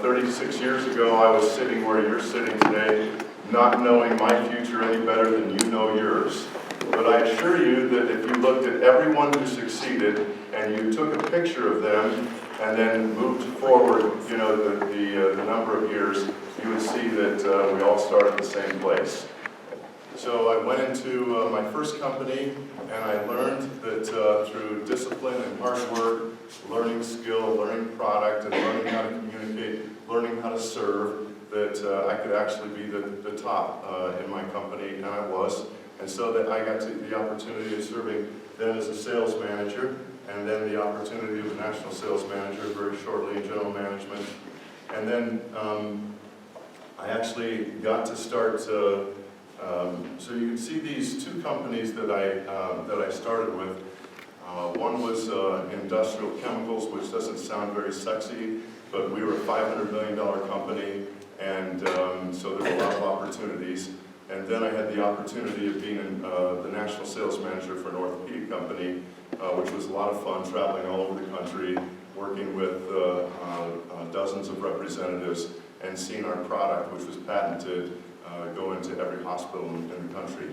36 years ago, I was sitting where you're sitting today, not knowing my future any better than you know yours. But I assure you that if you looked at everyone who succeeded and you took a picture of them and then moved forward, the number of years, you would see that we all start at the same place. So I went into my first company, and I learned that through discipline and hard work, learning skill, learning product, and learning how to communicate, learning how to serve, that I could actually be the top in my company, and I was. And so that I got the opportunity of serving then as a sales manager, and then the opportunity of a national sales manager very shortly in general management. And then I actually got to start, so you can see these two companies that I started with. One was industrial chemicals, which doesn't sound very sexy, but we were a $500 million company, and so there were a lot of opportunities. And then I had the opportunity of being the national sales manager for an orthopedic company, which was a lot of fun, traveling all over the country, working with dozens of representatives, and seeing our product, which was patented, go into every hospital in the country.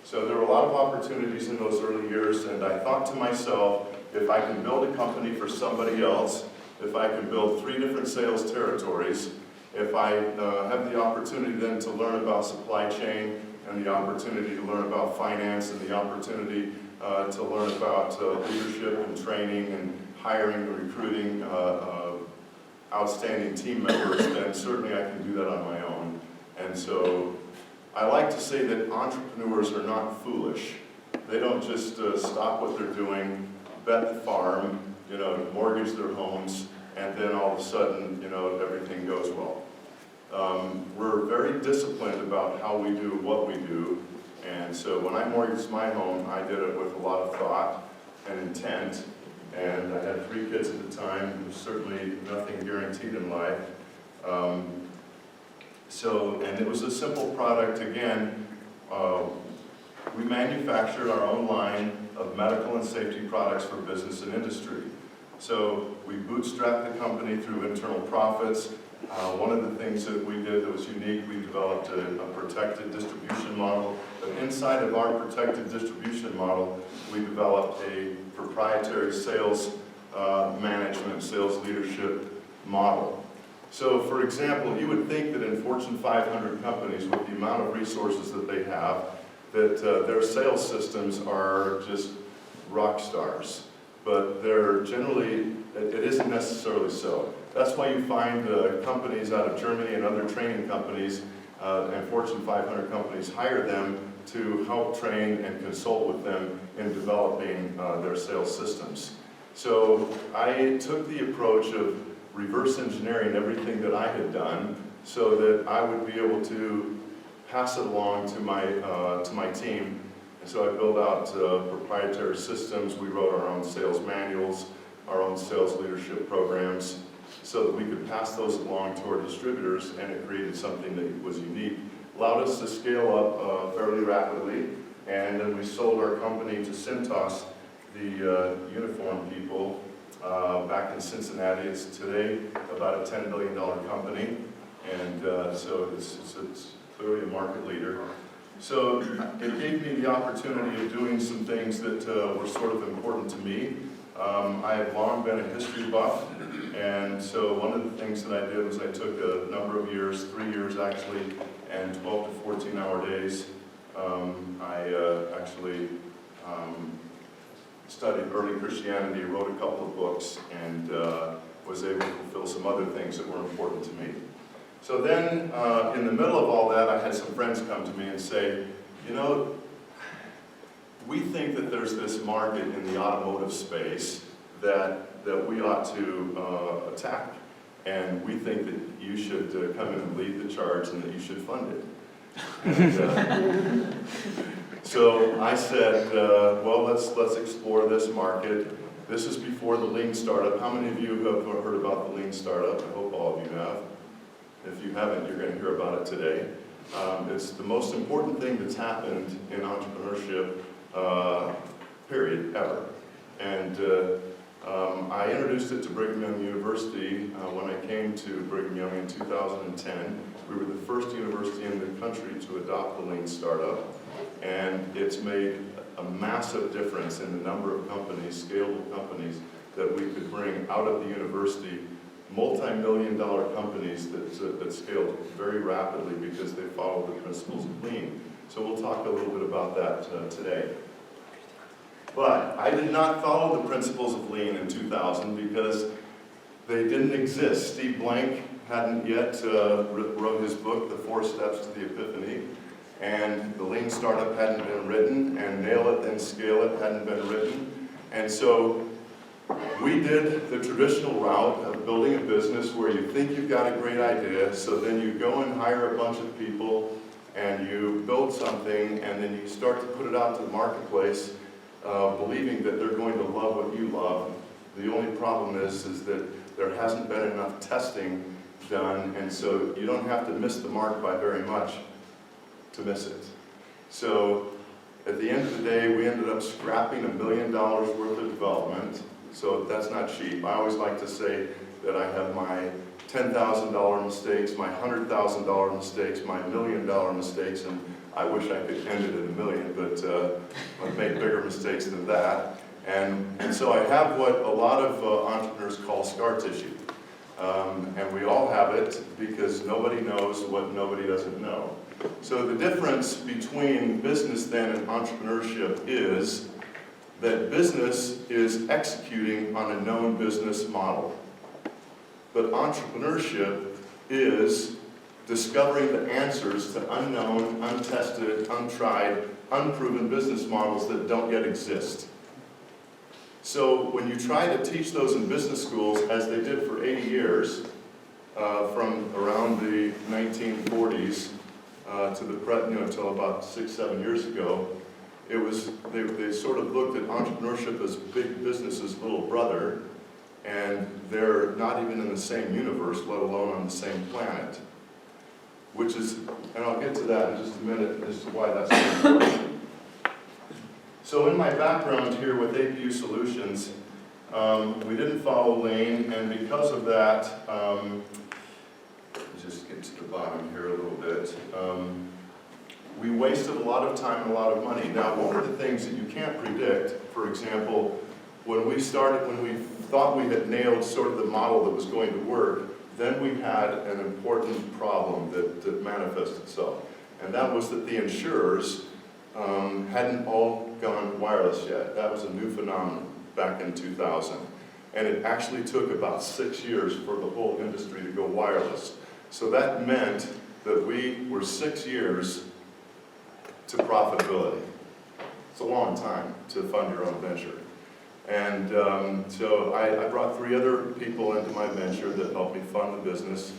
So there were a lot of opportunities in those early years, and I thought to myself, if I can build a company for somebody else, if I can build 3 different sales territories, if I have the opportunity then to learn about supply chain, and the opportunity to learn about finance, and the opportunity to learn about leadership and training and hiring and recruiting outstanding team members, then certainly I can do that on my own. And so I like to say that entrepreneurs are not foolish. They don't just stop what they're doing, bet the farm, mortgage their homes, and then all of a sudden, everything goes well. We're very disciplined about how we do what we do, and so when I mortgaged my home, I did it with a lot of thought and intent, and I had 3 kids at the time. There was certainly nothing guaranteed in life. And it was a simple product. Again, we manufactured our own line of medical and safety products for business and industry. So we bootstrapped the company through internal profits. One of the things that we did that was unique, we developed a protected distribution model. But inside of our protected distribution model, we developed a proprietary sales management, sales leadership model. So for example, you would think that in Fortune 500 companies, with the amount of resources that they have, that their sales systems are just rock stars. But they're generally, it isn't necessarily so. That's why you find companies out of Germany and other training companies and Fortune 500 companies hire them to help train and consult with them in developing their sales systems. So I took the approach of reverse engineering everything that I had done so that I would be able to pass it along to my team. And so I built out proprietary systems. We wrote our own sales manuals, our own sales leadership programs, so that we could pass those along to our distributors, and it created something that was unique. Allowed us to scale up fairly rapidly, and then we sold our company to Cintas, the uniform people, back in Cincinnati. It's today about a $10 billion company, and so it's clearly a market leader. So it gave me the opportunity of doing some things that were sort of important to me. I have long been a history buff, and so one of the things that I did was I took a number of years, 3 years actually, and 12 to 14-hour days. I actually studied early Christianity, wrote a couple of books, and was able to fulfill some other things that were important to me. So then, in the middle of all that, I had some friends come to me and say, we think that there's this market in the automotive space that we ought to attack. And we think that you should come in and lead the charge and that you should fund it. And, so I said, well, let's explore this market. This is before the lean startup. How many of you have heard about the lean startup? I hope all of you have. If you haven't, you're going to hear about it today. It's the most important thing that's happened in entrepreneurship, period, ever. And I introduced it to Brigham Young University when I came to Brigham Young in 2010. We were the first university in the country to adopt the Lean Startup, and it's made a massive difference in the number of companies, scalable companies, that we could bring out of the university, multi-million-dollar companies that scaled very rapidly because they follow the principles of Lean. So we'll talk a little bit about that today. But I did not follow the principles of Lean in 2000 because they didn't exist. Steve Blank hadn't yet wrote his book, The 4 Steps to the Epiphany, and the Lean Startup hadn't been written, and Nail It and Scale It hadn't been written. And so we did the traditional route of building a business where you think you've got a great idea, so then you go and hire a bunch of people, and you build something, and then you start to put it out to the marketplace, believing that they're going to love what you love. The only problem is that there hasn't been enough testing done, and so you don't have to miss the mark by very much to miss it. So at the end of the day, we ended up scrapping $1 million worth of development, so that's not cheap. I always like to say that I have my $10,000 mistakes, my $100,000 mistakes, my $1 million mistakes, and I wish I could end it at $1 million, but I've made bigger mistakes than that. And so I have what a lot of entrepreneurs call scar tissue. And we all have it because nobody knows what nobody doesn't know. So the difference between business then and entrepreneurship is that business is executing on a known business model. But entrepreneurship is discovering the answers to unknown, untested, untried, unproven business models that don't yet exist. So when you try to teach those in business schools, as they did for 80 years, from around the 1940s to the present, until about 6-7 years ago, it was they sort of looked at entrepreneurship as big business's little brother, and they're not even in the same universe, let alone on the same planet. Which is, and I'll get to that in just a minute as to why that's so important. So in my background here with APU Solutions, we didn't follow Lean, and because of that, let's just get to the bottom here a little bit. We wasted a lot of time and a lot of money. Now, one of the things that you can't predict, for example, when we thought we had nailed sort of the model that was going to work, then we had an important problem that manifested itself. And that was that the insurers hadn't all gone wireless yet. That was a new phenomenon back in 2000. And it actually took about 6 years for the whole industry to go wireless. So that meant that we were 6 years to profitability. It's a long time to fund your own venture. And so I brought 3 other people into my venture that helped me fund the business.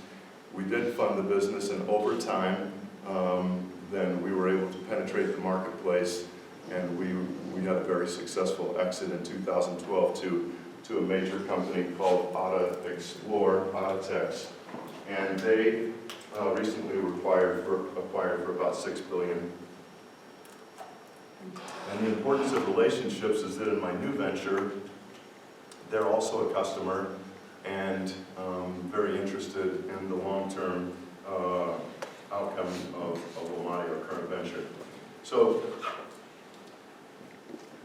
We did fund the business, and over time, then we were able to penetrate the marketplace, and we had a very successful exit in 2012 to a major company called Autotex, and they recently were acquired for about $6 billion. And the importance of relationships is that in my new venture, they're also a customer and very interested in the long-term outcome of my current venture. So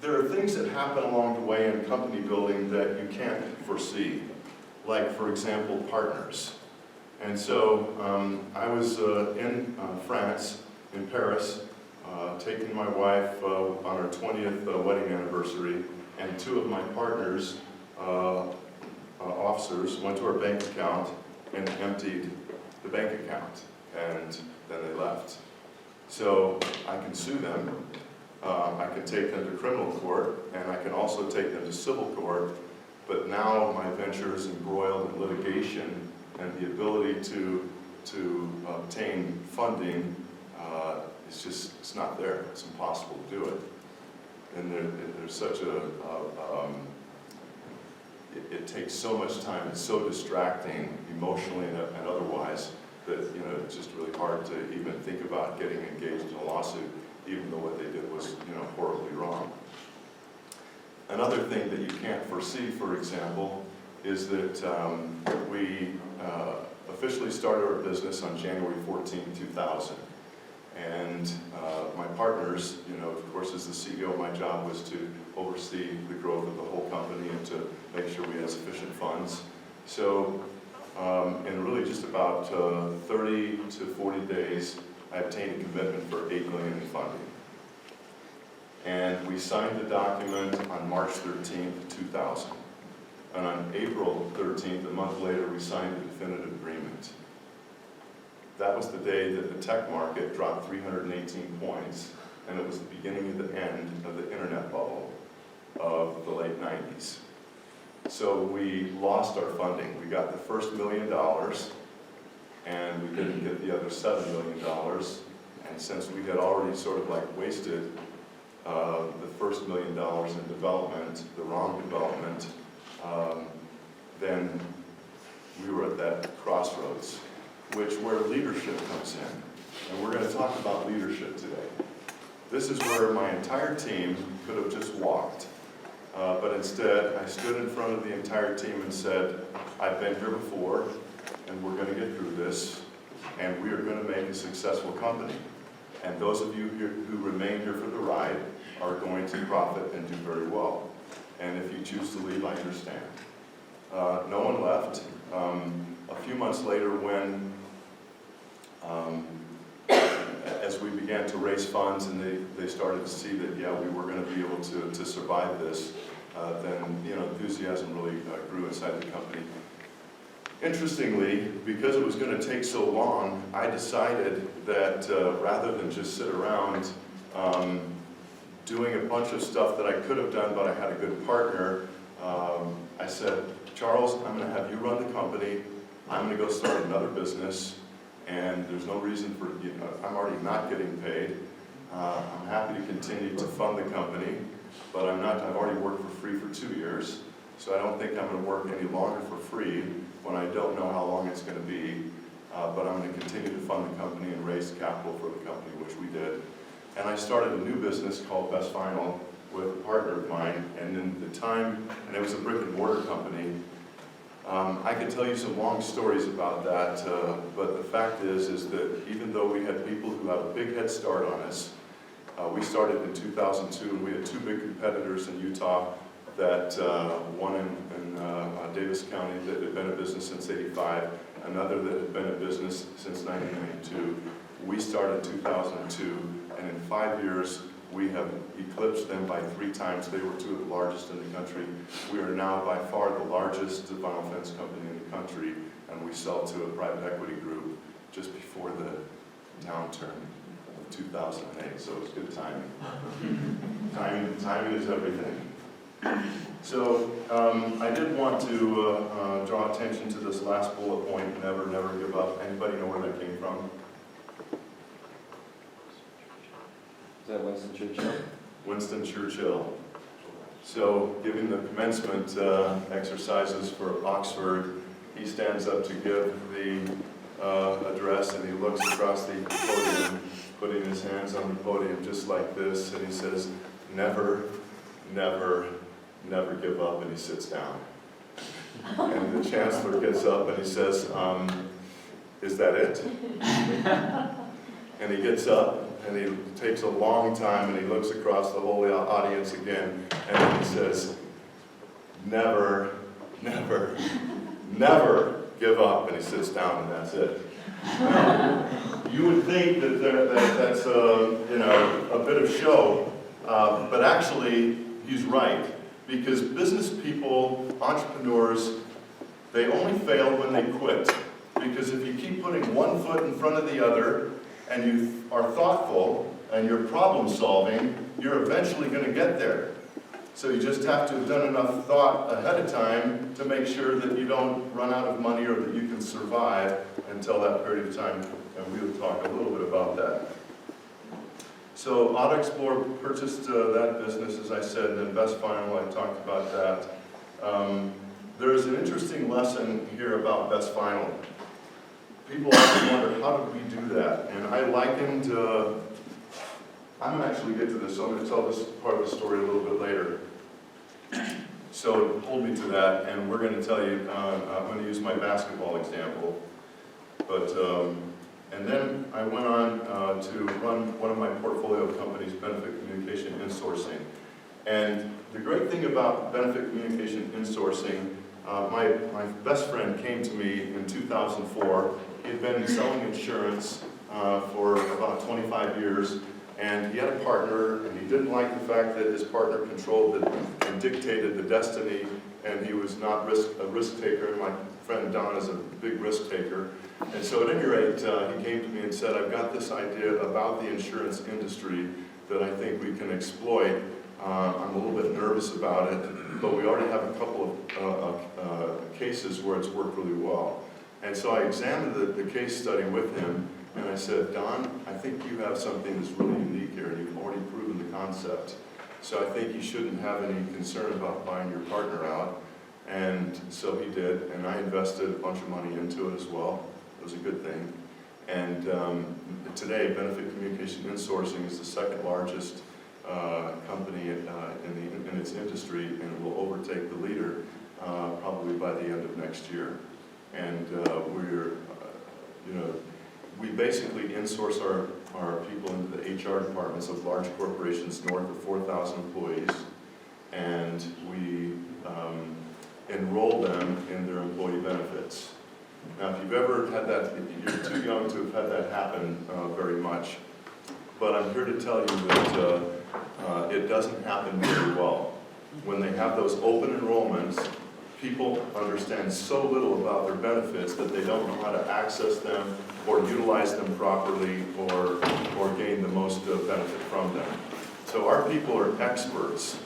there are things that happen along the way in company building that you can't foresee, like, for example, partners. And so I was in France, in Paris, taking my wife on her 20th wedding anniversary, and 2 of my partners, officers, went to our bank account and emptied the bank account, and then they left. So I can sue them, I can take them to criminal court, and I can also take them to civil court, but now my venture is embroiled in litigation, and the ability to obtain funding it's not there. It's impossible to do it. And there's such it takes so much time. It's so distracting emotionally and otherwise that it's just really hard to even think about getting engaged in a lawsuit, even though what they did was horribly wrong. Another thing that you can't foresee, for example, is that we officially started our business on January 14, 2000. And my partners, of course, as the CEO, my job was to oversee the growth of the whole company and to make sure we had sufficient funds. So in really just about 30 to 40 days, I obtained a commitment for $8 million in funding. And we signed the document on March 13th, 2000. And on April 13th, a month later, we signed a definitive agreement. That was the day that the tech market dropped 318 points, and it was the beginning of the end of the internet bubble of the late 90s. So we lost our funding. We got the first $1 million, and we didn't get the other $7 million. And since we had already sort of like wasted the first $1 million in development, the wrong development, then we were at that crossroads, where leadership comes in. And we're going to talk about leadership today. This is where my entire team could have just walked. But instead, I stood in front of the entire team and said, I've been here before, and we're going to get through this, and we are going to make a successful company. And those of you here who remain here for the ride are going to profit and do very well. And if you choose to leave, I understand. No one left. A few months later, when as we began to raise funds and they started to see that, yeah, we were going to be able to survive this, then enthusiasm really grew inside the company. Interestingly, because it was going to take so long, I decided that rather than just sit around doing a bunch of stuff that I could have done, but I had a good partner, I said, Charles, I'm going to have you run the company. I'm going to go start another business, and there's no reason for, I'm already not getting paid. I'm happy to continue to fund the company, but I've already worked for free for 2 years, so I don't think I'm going to work any longer for free when I don't know how long it's going to be, but I'm going to continue to fund the company and raise capital for the company, which we did. And I started a new business called Best Final with a partner of mine, and in the time, and it was a brick and mortar company. I could tell you some long stories about that, but the fact is that even though we had people who had a big head start on us, we started in 2002, and we had 2 big competitors in Utah, that one in Davis County that had been in business since '85, another that had been in business since 1992. We started in 2002, and in 5 years, we have eclipsed them by 3 times. They were 2 of the largest in the country. We are now by far the largest vinyl fence company in the country, and we sell to a private equity group just before the downturn of 2008, so it's good timing. Timing is everything. So I did want to draw attention to this last bullet point, never give up. Anybody know where that came from? Is that Winston Churchill? Winston Churchill. So giving the commencement exercises for Oxford, he stands up to give the address, and he looks across the podium, putting his hands on the podium just like this, and he says, never give up, and he sits down. And the chancellor gets up and he says, is that it? And he gets up and he takes a long time and he looks across the whole audience again, and then he says, never give up, and he sits down, and that's it. Now, you would think that's a bit of show, but actually he's right. Because business people, entrepreneurs, they only fail when they quit. Because if you keep putting one foot in front of the other, and you are thoughtful, and you're problem solving, you're eventually going to get there. So you just have to have done enough thought ahead of time to make sure that you don't run out of money or that you can survive until that period of time, and we will talk a little bit about that. So AutoExplore purchased that business, as I said, and then Best Final, I talked about that. There is an interesting lesson here about Best Final. People often wonder, how did we do that? And I likened, I'm going to actually get to this, so I'm going to tell this part of the story a little bit later. So hold me to that, and we're going to tell you, I'm going to use my basketball example. But, and then I went on to run one of my portfolio companies, Benefit Communication Insourcing. And the great thing about Benefit Communication Insourcing, my best friend came to me in 2004. He had been selling insurance for about 25 years, and he had a partner, and he didn't like the fact that his partner controlled and dictated the destiny, and he was not a risk taker. My friend Don is a big risk taker. And so at any rate, he came to me and said, I've got this idea about the insurance industry that I think we can exploit. I'm a little bit nervous about it, but we already have a couple of cases where it's worked really well. And so I examined the case study with him, and I said, Don, I think you have something that's really unique here, and you've already proven the concept. So I think you shouldn't have any concern about buying your partner out. And so he did, and I invested a bunch of money into it as well. It was a good thing. And today, Benefit Communication Insourcing is the second largest company in its industry, and will overtake the leader probably by the end of next year. And we basically insource our people into the HR departments of large corporations north of 4,000 employees, and we enroll them in their employee benefits. Now, if you've ever had that, you're too young to have had that happen very much, but I'm here to tell you that it doesn't happen very well. When they have those open enrollments, people understand so little about their benefits that they don't know how to access them or utilize them properly or gain the most benefit from them. So our people are experts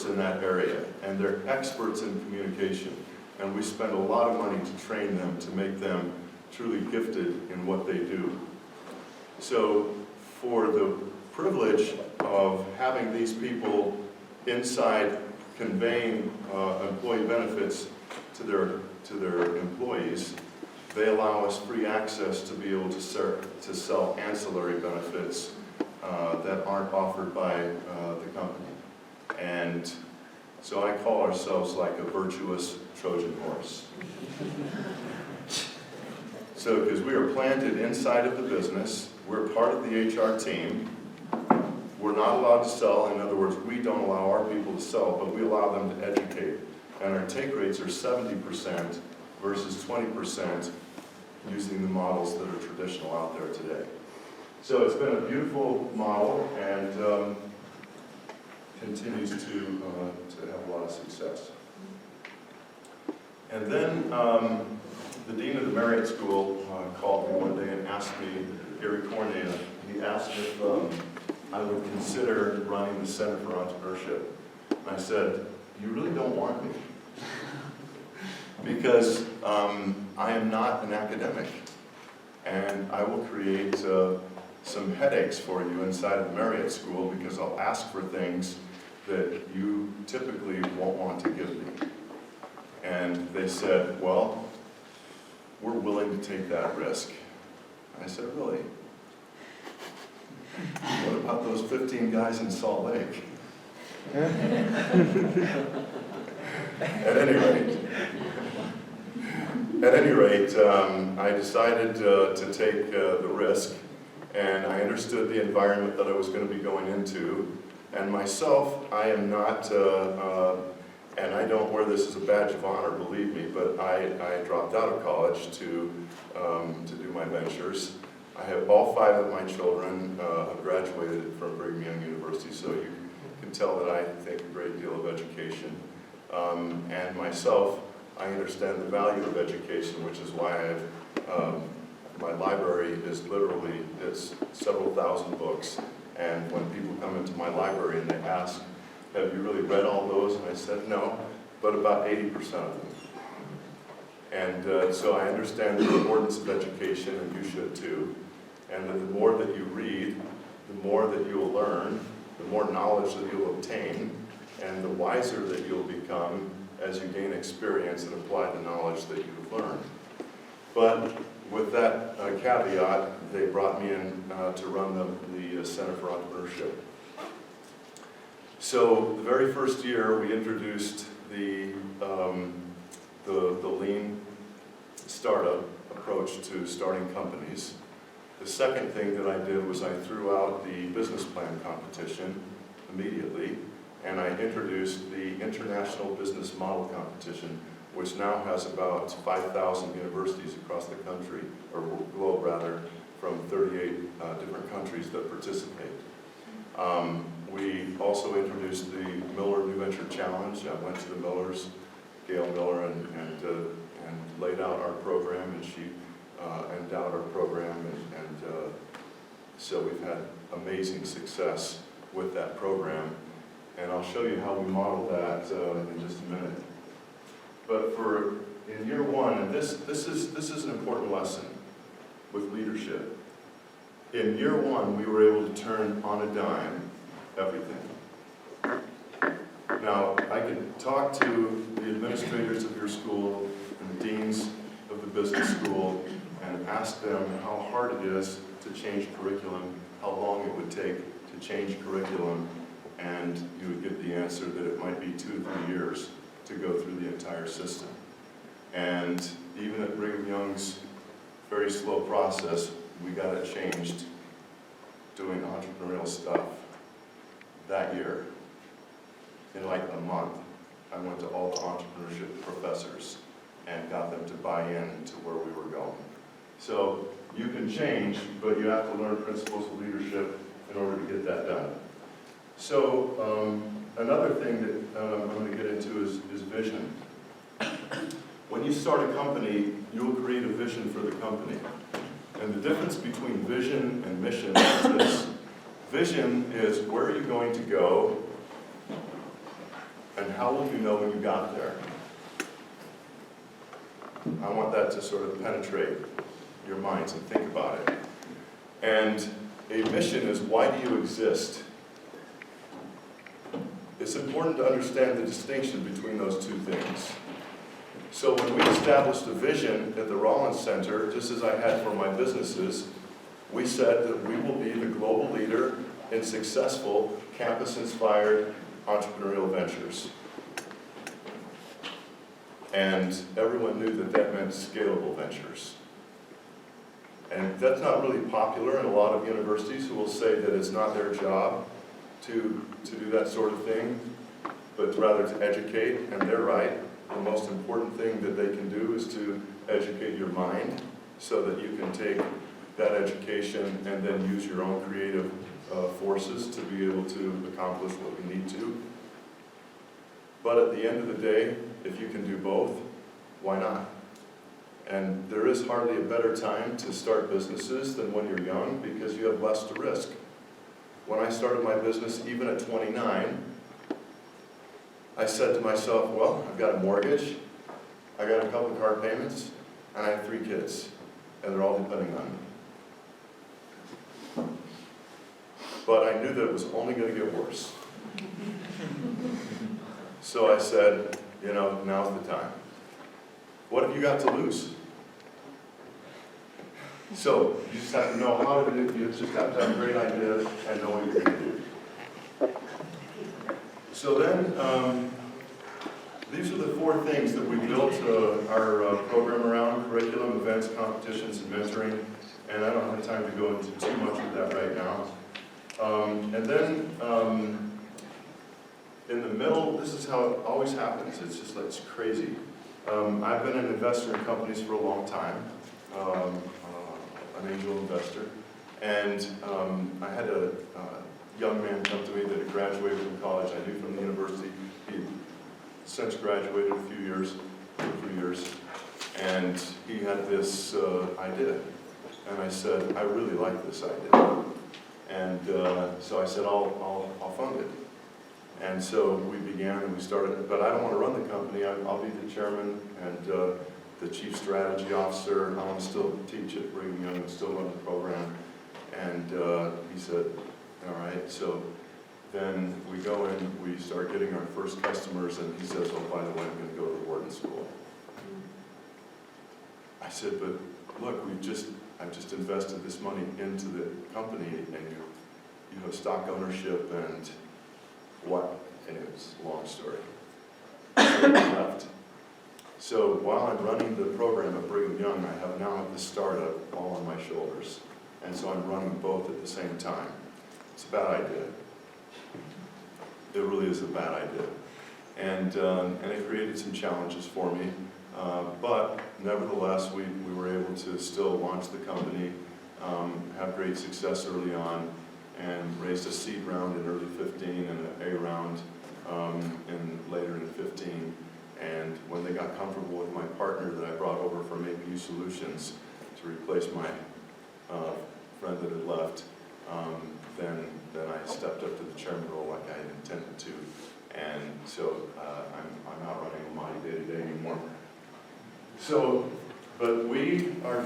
in that area, and they're experts in communication. And we spend a lot of money to train them, to make them truly gifted in what they do. So for the privilege of having these people inside conveying employee benefits to their employees, they allow us free access to be able to sell ancillary benefits that aren't offered by the company. And so I call ourselves like a virtuous Trojan horse. So, because we are planted inside of the business, we're part of the HR team, we're not allowed to sell. In other words, we don't allow our people to sell, but we allow them to educate. And our take rates are 70% versus 20% using the models that are traditional out there today. So it's been a beautiful model, and continues to have a lot of success. And then the dean of the Marriott School called me one day and asked me, Gary Cornea, he asked if I would consider running the Center for Entrepreneurship. And I said, you really don't want me? Because I am not an academic, and I will create some headaches for you inside of the Marriott School, because I'll ask for things that you typically won't want to give me. And they said, well, we're willing to take that risk. And I said, really? What about those 15 guys in Salt Lake? At any rate, I decided to take the risk, and I understood the environment that I was going to be going into. And myself, I am not, and I don't wear this as a badge of honor, believe me, but I dropped out of college to do my ventures. I have all 5 of my children have graduated from Brigham Young University, so you can tell that I think a great deal of education. And myself, I understand the value of education, which is why I have, my library is literally, it's several thousand books. And when people come into my library and they ask, have you really read all those? And I said, no, but about 80% of them. And so I understand the importance of education, and you should too. And that the more that you read, the more that you will learn, the more knowledge that you'll obtain, and the wiser that you'll become as you gain experience and apply the knowledge that you've learned. But with that caveat, they brought me in to run the Center for Entrepreneurship. So the very first year, we introduced the lean startup approach to starting companies. The second thing that I did was I threw out the business plan competition immediately, and I introduced the International Business Model Competition, which now has about 5,000 universities across the country, or globe rather, from 38 different countries that participate. We also introduced the Miller New Venture Challenge. I went to the Millers, Gail Miller, and laid out our program, and she endowed our program, and so we've had amazing success with that program. And I'll show you how we model that in just a minute. But in year one, and this is an important lesson with leadership. In year one, we were able to turn on a dime everything. Now, I could talk to the administrators of your school and the deans of the business school and ask them how hard it is to change curriculum, how long it would take to change curriculum, and you would get the answer that it might be 2 to 3 years to go through the entire system. And even at Brigham Young's very slow process, we got it changed doing entrepreneurial stuff that year. In like a month, I went to all the entrepreneurship professors and got them to buy in to where we were going. So you can change, but you have to learn principles of leadership in order to get that done. So another thing that I'm going to get into is vision. When you start a company, you'll create a vision for the company. And the difference between vision and mission is this. Vision is where are you going to go, and how will you know when you got there? I want that to sort of penetrate your minds and think about it. And a mission is why do you exist? It's important to understand the distinction between those two things. So when we established a vision at the Rollins Center, just as I had for my businesses, we said that we will be the global leader in successful campus-inspired entrepreneurial ventures. And everyone knew that that meant scalable ventures. And that's not really popular in a lot of universities who will say that it's not their job to do that sort of thing, but rather to educate, and they're right. The most important thing that they can do is to educate your mind so that you can take that education and then use your own creative forces to be able to accomplish what we need to. But at the end of the day, if you can do both, why not? And there is hardly a better time to start businesses than when you're young because you have less to risk. When I started my business, even at 29, I said to myself, well, I've got a mortgage, I got a couple of car payments, and I have 3 kids, and they're all depending on me. But I knew that it was only going to get worse. So I said, you know, now's the time. What have you got to lose? So you just have to know how to do it. You just have to have a great idea and know what you're going to do. So then, these are the 4 things that we built our program around: curriculum, events, competitions, and mentoring. And I don't have time to go into too much of that right now. And then, in the middle, this is how it always happens. It's just like, it's crazy. I've been an investor in companies for a long time, an angel investor. And I had a young man come to me that had graduated from college. I knew from the university. He'd since graduated a few years, 2 or 3 years. And he had this idea. And I said, I really like this idea. And so I said, I'll fund it. And so we began and we started, but I don't want to run the company. I'll be the chairman and the chief strategy officer. I want to still teach at Brigham Young and still run the program. And he said, all right. So then we go in, we start getting our first customers, and he says, oh, by the way, I'm going to go to the Wharton School. I said, but look, I've just invested this money into the company, and you have stock ownership, and what? Anyways, long story. So he left. So while I'm running the program at Brigham Young, I have now the startup all on my shoulders. And so I'm running both at the same time. It's a bad idea. It really is a bad idea. And it created some challenges for me. But nevertheless, we were able to still launch the company, have great success early on, and raised a seed round in early 15 and an A round later in 15. And when they got comfortable with my partner that I brought over from SUU Solutions to replace my friend that had left, then I stepped up to the chairman role like I had intended to. And so I'm not running Almighty day-to-day anymore. So, but we are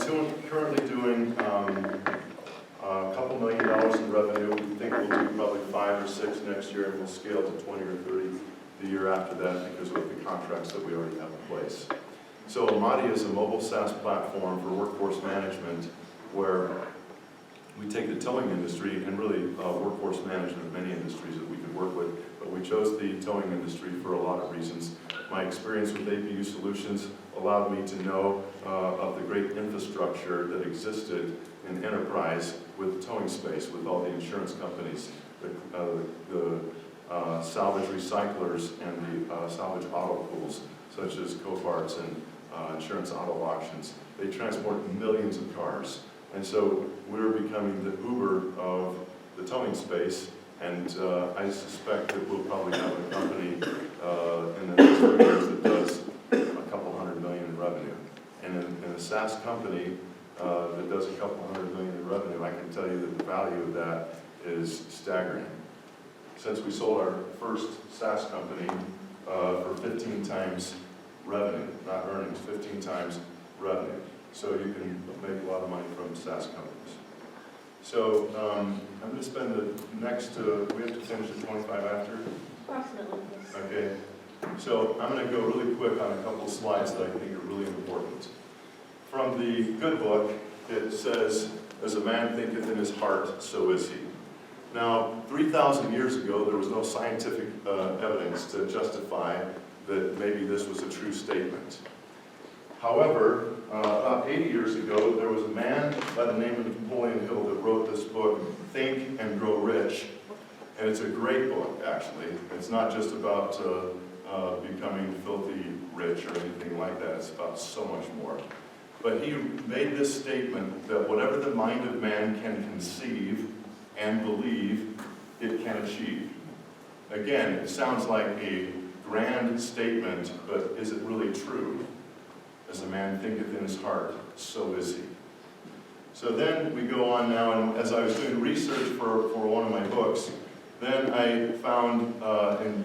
currently doing a couple $1 million in revenue. We think we'll do probably 5 or 6 next year, and we'll scale to 20 or 30 the year after that because of the contracts that we already have in place. So Almighty is a mobile SaaS platform for workforce management where we take the towing industry and really workforce management, many industries that we could work with, but we chose the towing industry for a lot of reasons. My experience with SUU Solutions allowed me to know of the great infrastructure that existed in enterprise with the towing space, with all the insurance companies, the salvage recyclers and the salvage auto pools, such as Coparts and insurance auto auctions. They transport millions of cars. And so we're becoming the Uber of the towing space, and I suspect that we'll probably have a company in the next few years that does a couple $100 million in revenue. And in a SaaS company that does a couple $100 million in revenue, I can tell you that the value of that is staggering. Since we sold our first SaaS company for 15 times revenue, not earnings, 15 times revenue. So you can make a lot of money from SaaS companies. So I'm going to spend the next, we have to finish at 25 after? Approximately, yes. Okay. So I'm going to go really quick on a couple of slides that I think are really important. From the good book, it says, as a man thinketh in his heart, so is he. Now, 3,000 years ago, there was no scientific evidence to justify that maybe this was a true statement. However, about 80 years ago, there was a man by the name of Napoleon Hill that wrote this book, Think and Grow Rich. And it's a great book, actually. It's not just about becoming filthy rich or anything like that. It's about so much more. But he made this statement that whatever the mind of man can conceive and believe, it can achieve. Again, it sounds like a grand statement, but is it really true? As a man thinketh in his heart, so is he. So then we go on now, and as I was doing research for one of my books, then I found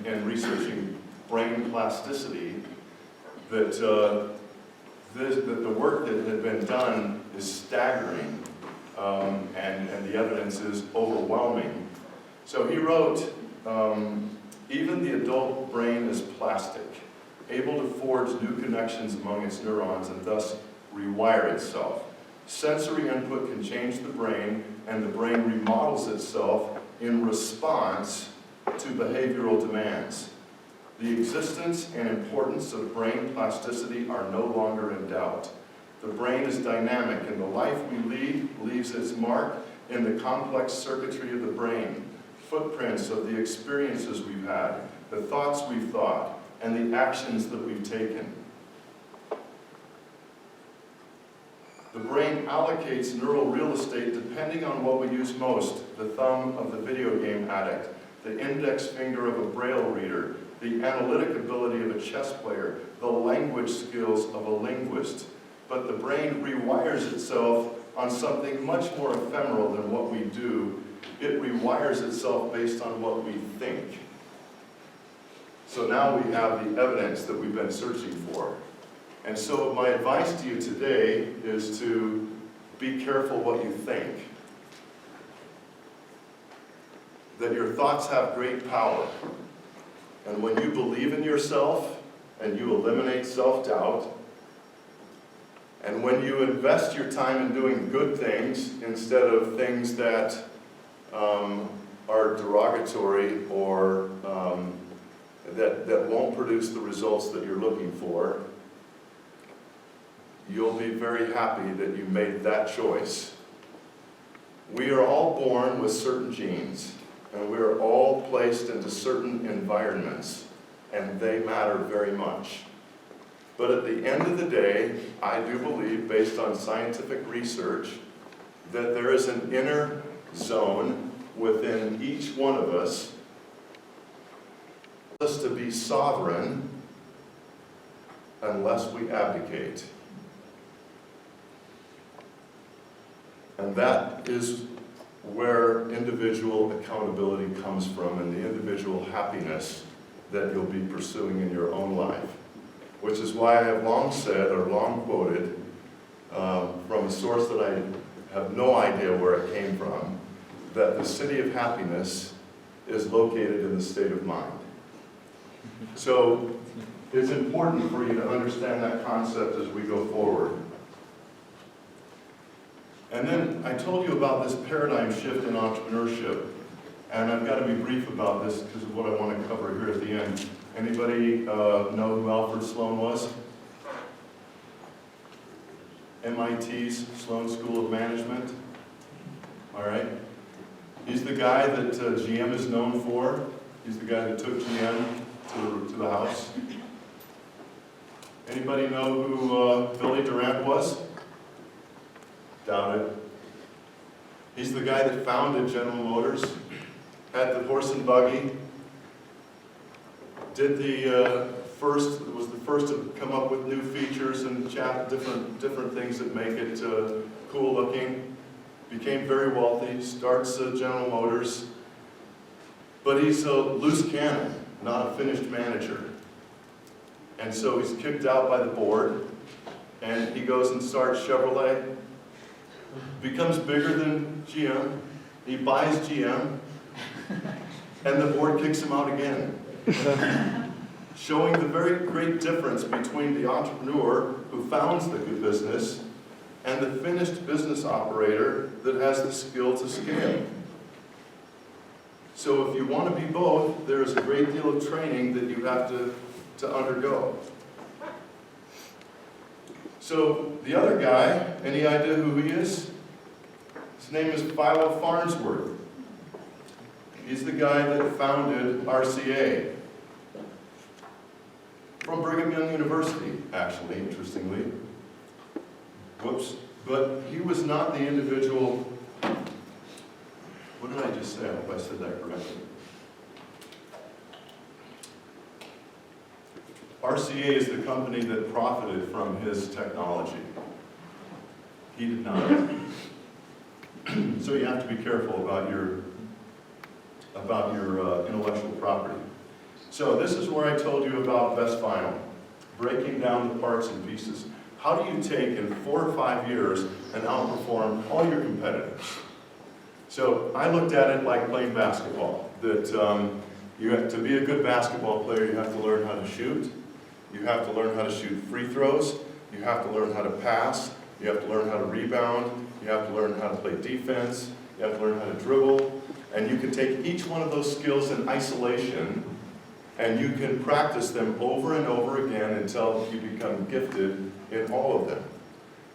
in researching brain plasticity that the work that had been done is staggering, and the evidence is overwhelming. So he wrote, even the adult brain is plastic, able to forge new connections among its neurons and thus rewire itself. Sensory input can change the brain, and the brain remodels itself in response to behavioral demands. The existence and importance of brain plasticity are no longer in doubt. The brain is dynamic, and the life we lead leaves its mark in the complex circuitry of the brain, footprints of the experiences we've had, the thoughts we've thought, and the actions that we've taken. The brain allocates neural real estate depending on what we use most: the thumb of the video game addict, the index finger of a braille reader, the analytic ability of a chess player, the language skills of a linguist. But the brain rewires itself on something much more ephemeral than what we do. It rewires itself based on what we think. So now we have the evidence that we've been searching for. And so my advice to you today is to be careful what you think. That your thoughts have great power. And when you believe in yourself and you eliminate self-doubt, and when you invest your time in doing good things instead of things that are derogatory or that won't produce the results that you're looking for, you'll be very happy that you made that choice. We are all born with certain genes, and we are all placed into certain environments, and they matter very much. But at the end of the day, I do believe, based on scientific research, that there is an inner zone within each one of us to be sovereign unless we abdicate. And that is where individual accountability comes from and the individual happiness that you'll be pursuing in your own life. Which is why I have long said, or long quoted, from a source that I have no idea where it came from, that the city of happiness is located in the state of mind. So it's important for you to understand that concept as we go forward. And then I told you about this paradigm shift in entrepreneurship. And I've got to be brief about this because of what I want to cover here at the end. Anybody know who Alfred Sloan was? MIT's Sloan School of Management. All right. He's the guy that GM is known for. He's the guy that took GM to the house. Anybody know who Billy Durant was? Doubt it. He's the guy that founded General Motors, had the horse and buggy, was the first to come up with new features and different things that make it cool looking. Became very wealthy, starts General Motors, but he's a loose cannon, not a finished manager. And so he's kicked out by the board, and he goes and starts Chevrolet, becomes bigger than GM, he buys GM, and the board kicks him out again. Showing the very great difference between the entrepreneur who founds the good business and the finished business operator that has the skill to scale. So if you want to be both, there is a great deal of training that you have to undergo. So the other guy, any idea who he is? His name is Philo Farnsworth. He's the guy that founded RCA. From Brigham Young University, actually, interestingly. Whoops. But he was not the individual. What did I just say? I hope I said that correctly. RCA is the company that profited from his technology. He did not. So you have to be careful about your intellectual property. So this is where I told you about Best Final, breaking down the parts and pieces. How do you take in 4 or 5 years and outperform all your competitors? So I looked at it like playing basketball, that you have to be a good basketball player, you have to learn how to shoot, you have to learn how to shoot free throws, you have to learn how to pass, you have to learn how to rebound, you have to learn how to play defense, you have to learn how to dribble, and you can take each one of those skills in isolation and you can practice them over and over again until you become gifted in all of them.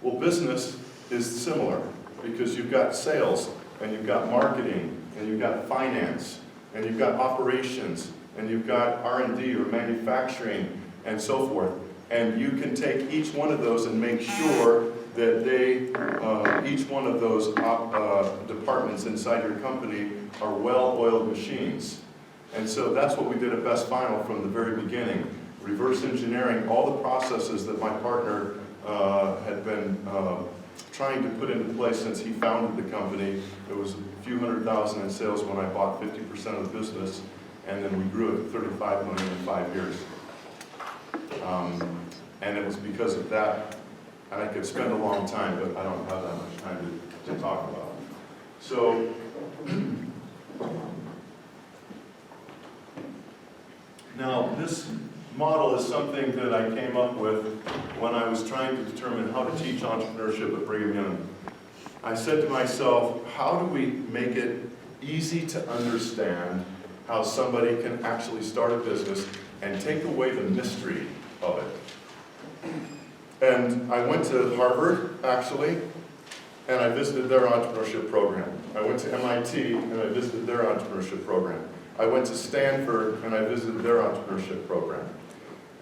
Well, business is similar because you've got sales, and you've got marketing, and you've got finance, and you've got operations, and you've got R&D or manufacturing, and so forth. And you can take each one of those and make sure that each one of those departments inside your company are well-oiled machines. And so that's what we did at Best Final from the very beginning. Reverse engineering all the processes that my partner had been trying to put into place since he founded the company. It was a few $100,000 in sales when I bought 50% of the business, and then we grew it to $35 million in 5 years. And it was because of that, and I could spend a long time, but I don't have that much time to talk about. So, now this model is something that I came up with when I was trying to determine how to teach entrepreneurship at Brigham Young. I said to myself, how do we make it easy to understand how somebody can actually start a business and take away the mystery of it. And I went to Harvard, actually, and I visited their entrepreneurship program. I went to MIT, and I visited their entrepreneurship program. I went to Stanford, and I visited their entrepreneurship program.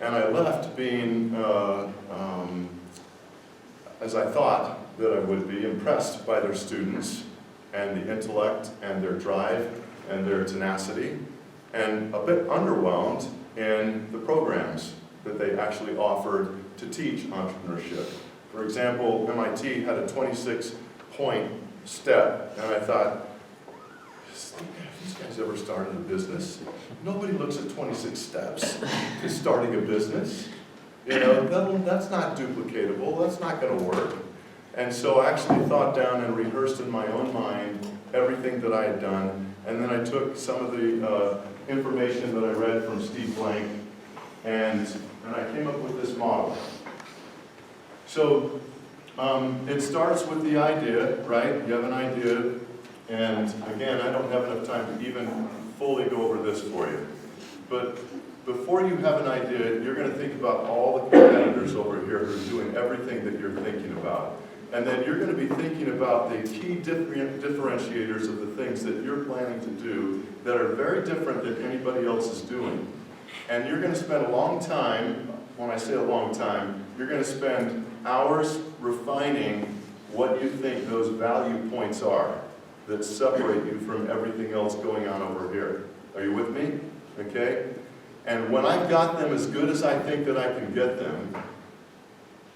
And I left being, as I thought that I would be, impressed by their students and the intellect and their drive and their tenacity, and a bit underwhelmed in the programs that they actually offered to teach entrepreneurship. For example, MIT had a 26-point step, and I thought, have these guys ever started a business? Nobody looks at 26 steps to starting a business. You know, that's not duplicatable, that's not going to work. And so I actually thought down and rehearsed in my own mind everything that I had done, and then I took some of the information that I read from Steve Blank, and I came up with this model. So it starts with the idea, right? You have an idea, and again, I don't have enough time to even fully go over this for you. But before you have an idea, you're going to think about all the competitors over here who are doing everything that you're thinking about. And then you're going to be thinking about the key differentiators of the things that you're planning to do that are very different than anybody else is doing. And you're going to spend a long time, when I say a long time, you're going to spend hours refining what you think those value points are that separate you from everything else going on over here. Are you with me? Okay? And when I've got them as good as I think that I can get them,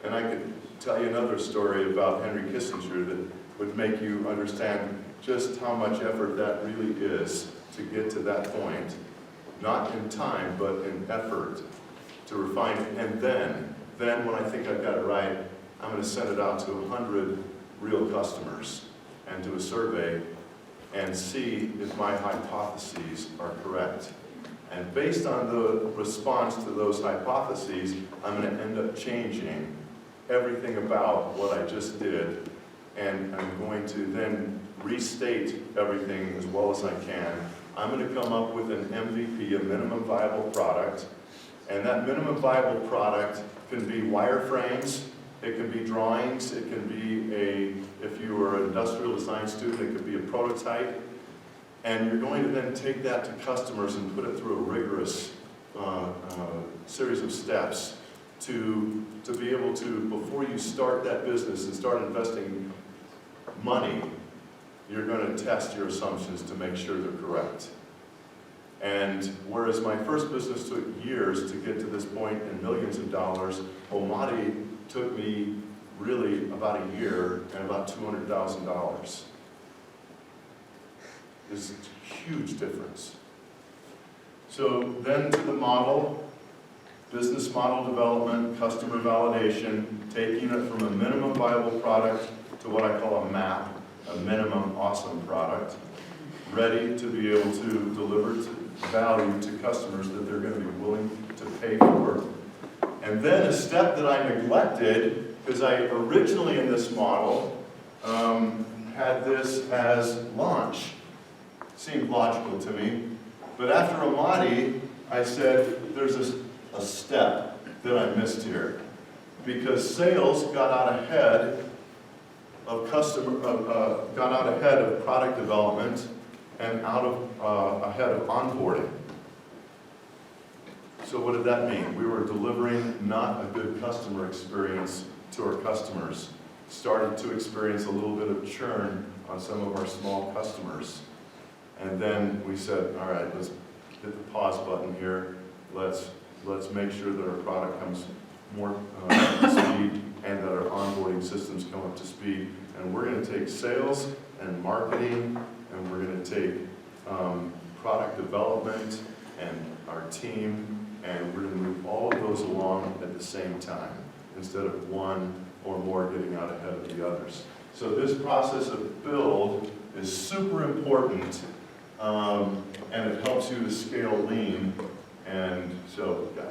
and I could tell you another story about Henry Kissinger that would make you understand just how much effort that really is to get to that point. Not in time, but in effort to refine it. And then when I think I've got it right, I'm going to send it out to 100 real customers and do a survey and see if my hypotheses are correct. And based on the response to those hypotheses, I'm going to end up changing everything about what I just did, and I'm going to then restate everything as well as I can. I'm going to come up with an MVP, a minimum viable product, and that minimum viable product can be wireframes, it can be drawings, it can be if you were an industrial design student, it could be a prototype, and you're going to then take that to customers and put it through a rigorous series of steps to be able to, before you start that business and start investing money, you're going to test your assumptions to make sure they're correct. And whereas my first business took years to get to this point and millions of dollars, Omadi took me really about a year and about $200,000. There's a huge difference. So then to the model, business model development, customer validation, taking it from a minimum viable product to what I call a MAP, a minimum awesome product, ready to be able to deliver value to customers that they're going to be willing to pay for. And then a step that I neglected, because I originally in this model had this as launch. Seemed logical to me. But after Omadi, I said there's a step that I missed here. Because sales got out ahead of product development and ahead of onboarding. So what did that mean? We were delivering not a good customer experience to our customers. Started to experience a little bit of churn on some of our small customers. And then we said, all right, let's hit the pause button here. Let's make sure that our product comes more up to speed and that our onboarding systems come up to speed. And we're going to take sales and marketing, and we're going to take product development and our team, and we're going to move all of those along at the same time instead of one or more getting out ahead of the others. So this process of build is super important, and it helps you to scale lean. And so, yeah.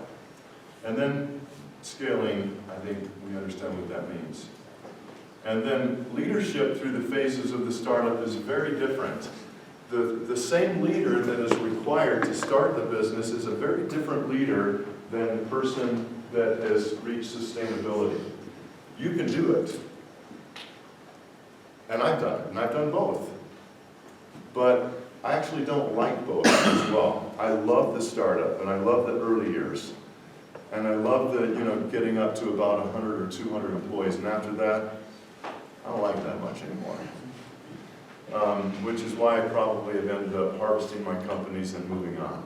And then scaling, I think we understand what that means. And then leadership through the phases of the startup is very different. the same leader that is required to start the business is a very different leader than the person that has reached sustainability. You can do it. And I've done it, and I've done both. But I actually don't like both as well. I love the startup, and I love the early years. And I love the, getting up to about 100 or 200 employees, and after that, I don't like that much anymore. Which is why I probably have ended up harvesting my companies and moving on.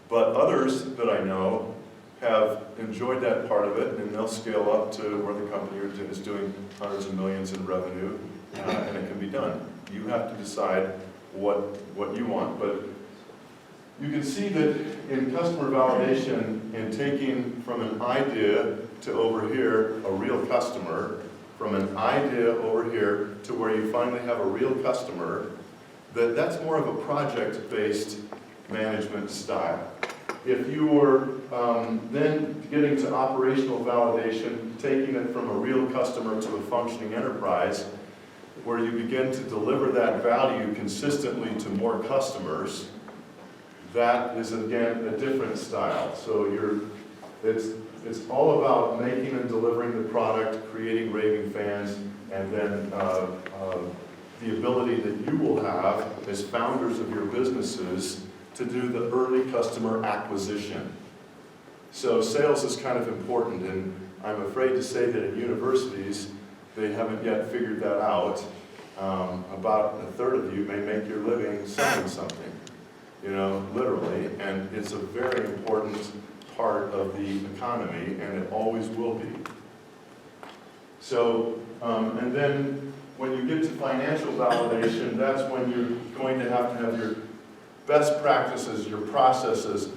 But others that I know have enjoyed that part of it, and they'll scale up to where the company is doing hundreds of millions in revenue, and it can be done. You have to decide what you want. But you can see that in customer validation, in taking from an idea to over here, a real customer, from an idea over here to where you finally have a real customer, that's more of a project-based management style. If you were then getting to operational validation, taking it from a real customer to a functioning enterprise, where you begin to deliver that value consistently to more customers, that is again a different style. So it's all about making and delivering the product, creating raving fans, and then the ability that you will have as founders of your businesses to do the early customer acquisition. So sales is kind of important, and I'm afraid to say that at universities, they haven't yet figured that out. About a third of you may make your living selling something, literally, and it's a very important part of the economy, and it always will be. So, and then when you get to financial validation, that's when you're going to have your best practices, your processes.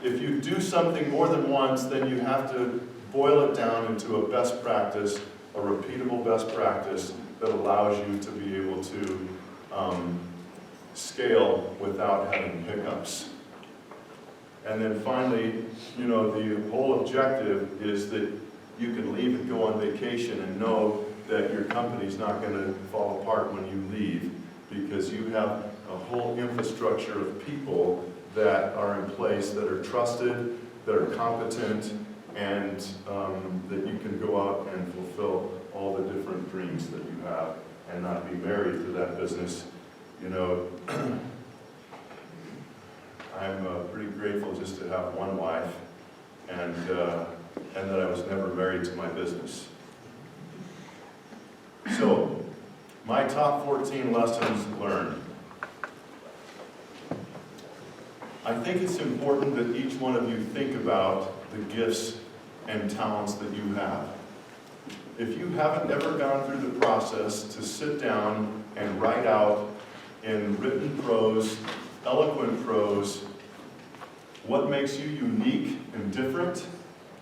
If you do something more than once, then you have to boil it down into a best practice, a repeatable best practice that allows you to be able to scale without having hiccups. And then finally, the whole objective is that you can leave and go on vacation and know that your company's not going to fall apart when you leave, because you have a whole infrastructure of people that are in place, that are trusted, that are competent, and that you can go out and fulfill all the different dreams that you have and not be married to that business. I'm pretty grateful just to have one wife, and that I was never married to my business. So, my top 14 lessons learned. I think it's important that each one of you think about the gifts and talents that you have. If you haven't ever gone through the process to sit down and write out in written prose, eloquent prose, what makes you unique and different,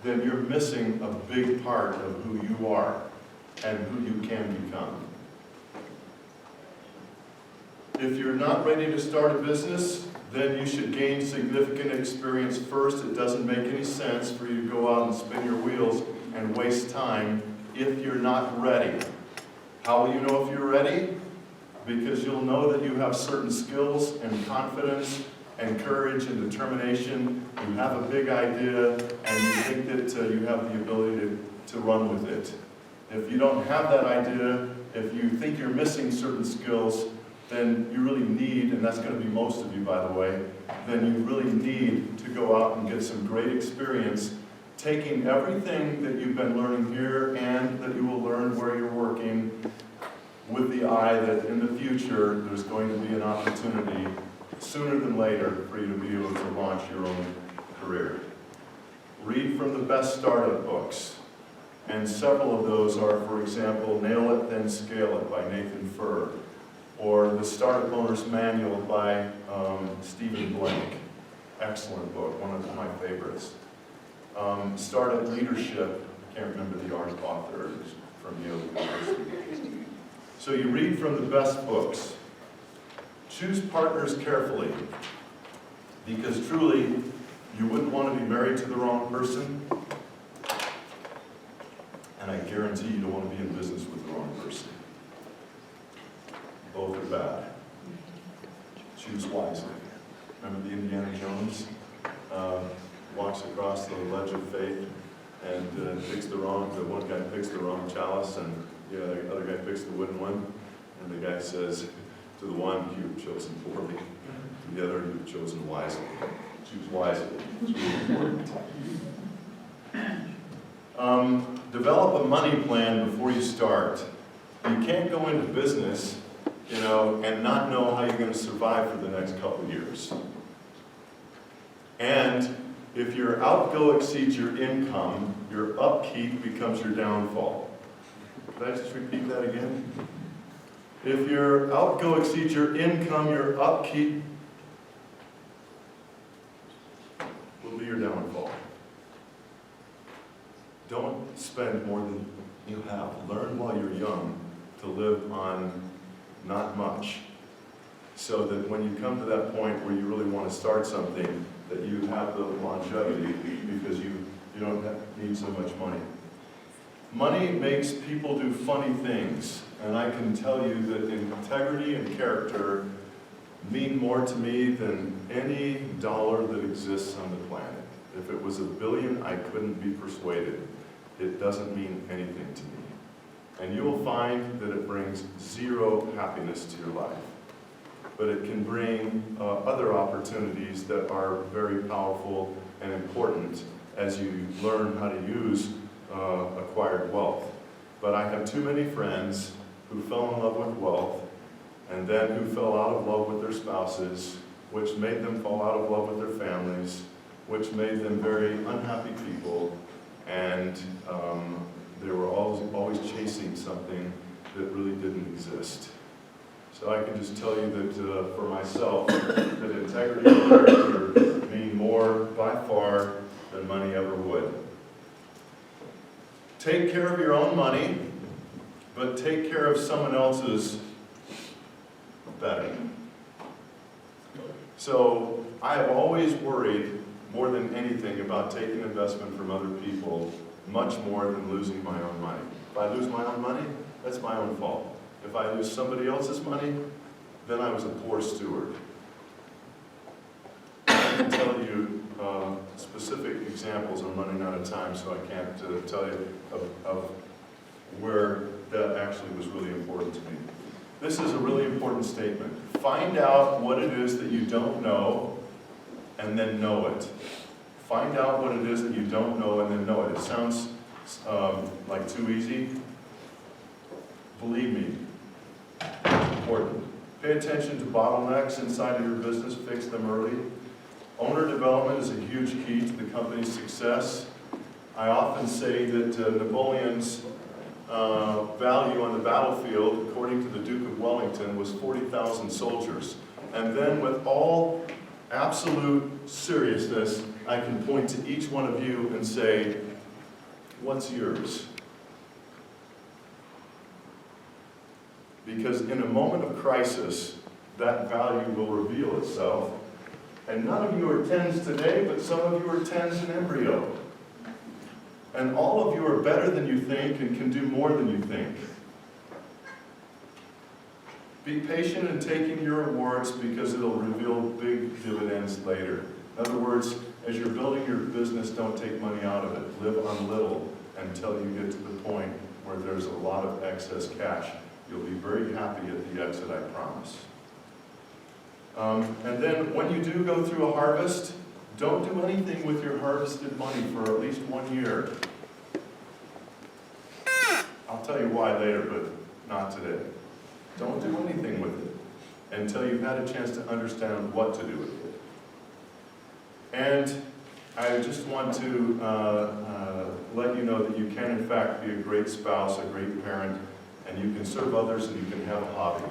then you're missing a big part of who you are and who you can become. If you're not ready to start a business, then you should gain significant experience first. It doesn't make any sense for you to go out and spin your wheels and waste time if you're not ready. How will you know if you're ready? Because you'll know that you have certain skills and confidence and courage and determination. You have a big idea, and you think that you have the ability to run with it. If you don't have that idea, if you think you're missing certain skills, then you really need, and that's going to be most of you, by the way, then you really need to go out and get some great experience, taking everything that you've been learning here and that you will learn where you're working, with the eye that in the future there's going to be an opportunity sooner than later for you to be able to launch your own career. Read from the best startup books, and several of those are, for example, Nail It, Then Scale It by Nathan Furr, or The Startup Owner's Manual by Stephen Blank. Excellent book, one of my favorites. Startup Leadership, I can't remember the author, it's from Yale University. So you read from the best books. Choose partners carefully, because truly, you wouldn't want to be married to the wrong person, and I guarantee you don't want to be in business with the wrong person. Both both are bad. Choose wisely. Remember the Indiana Jones? Walks across the ledge of faith and picks the one guy picks the wrong chalice, and the other guy picks the wooden one. And the guy says to the one, "You've chosen poorly." To the other, "You've chosen wisely." Choose wisely. It's really important. Develop a money plan before you start. You can't go into business, and not know how you're going to survive for the next couple of years. And if your outgo exceeds your income, your upkeep becomes your downfall. Could I just repeat that again? If your outgo exceeds your income, your upkeep will be your downfall. Don't spend more than you have. Learn while you're young to live on not much, so that when you come to that point where you really want to start something, that you have the longevity, because you don't need so much money. Money makes people do funny things, and I can tell you that integrity and character mean more to me than any dollar that exists on the planet. If it was $1 billion, I couldn't be persuaded. It doesn't mean anything to me. And you will find that it brings zero happiness to your life. But it can bring other opportunities that are very powerful and important as you learn how to use acquired wealth. But I have too many friends who fell in love with wealth, and then who fell out of love with their spouses, which made them fall out of love with their families, which made them very unhappy people, and they were always chasing something that really didn't exist. So I can just tell you that for myself, that integrity and character mean more by far than money ever would. Take care of your own money, but take care of someone else's better. So I have always worried more than anything about taking investment from other people, much more than losing my own money. If I lose my own money, that's my own fault. If I lose somebody else's money, then I was a poor steward. I can tell you specific examples. I'm running out of time, so I can't tell you of where that actually was really important to me. This is a really important statement. Find out what it is that you don't know, and then know it. Find out what it is that you don't know, and then know it. It sounds like too easy. Believe me, it's important. Pay attention to bottlenecks inside of your business, fix them early. Owner development is a huge key to the company's success. I often say that Napoleon's value on the battlefield, according to the Duke of Wellington, was 40,000 soldiers. And then with all absolute seriousness, I can point to each one of you and say, what's yours? Because in a moment of crisis, that value will reveal itself. And none of you are 10s today, but some of you are 10s in embryo. And all of you are better than you think and can do more than you think. Be patient in taking your rewards, because it'll reveal big dividends later. In other words, as you're building your business, don't take money out of it. Live on little until you get to the point where there's a lot of excess cash. You'll be very happy at the exit, I promise. And then when you do go through a harvest, don't do anything with your harvested money for at least 1 year. I'll tell you why later, but not today. Don't do anything with it until you've had a chance to understand what to do with it. And I just want to let you know that you can, in fact, be a great spouse, a great parent, and you can serve others, and you can have a hobby.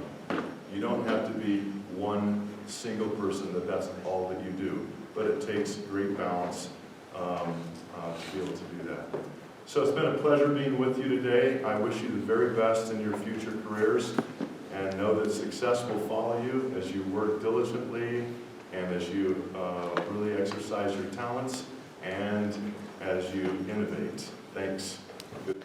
You don't have to be one single person that's all that you do, but it takes great balance to be able to do that. So it's been a pleasure being with you today. I wish you the very best in your future careers, and know that success will follow you as you work diligently, and as you really exercise your talents, and as you innovate. Thanks. Good.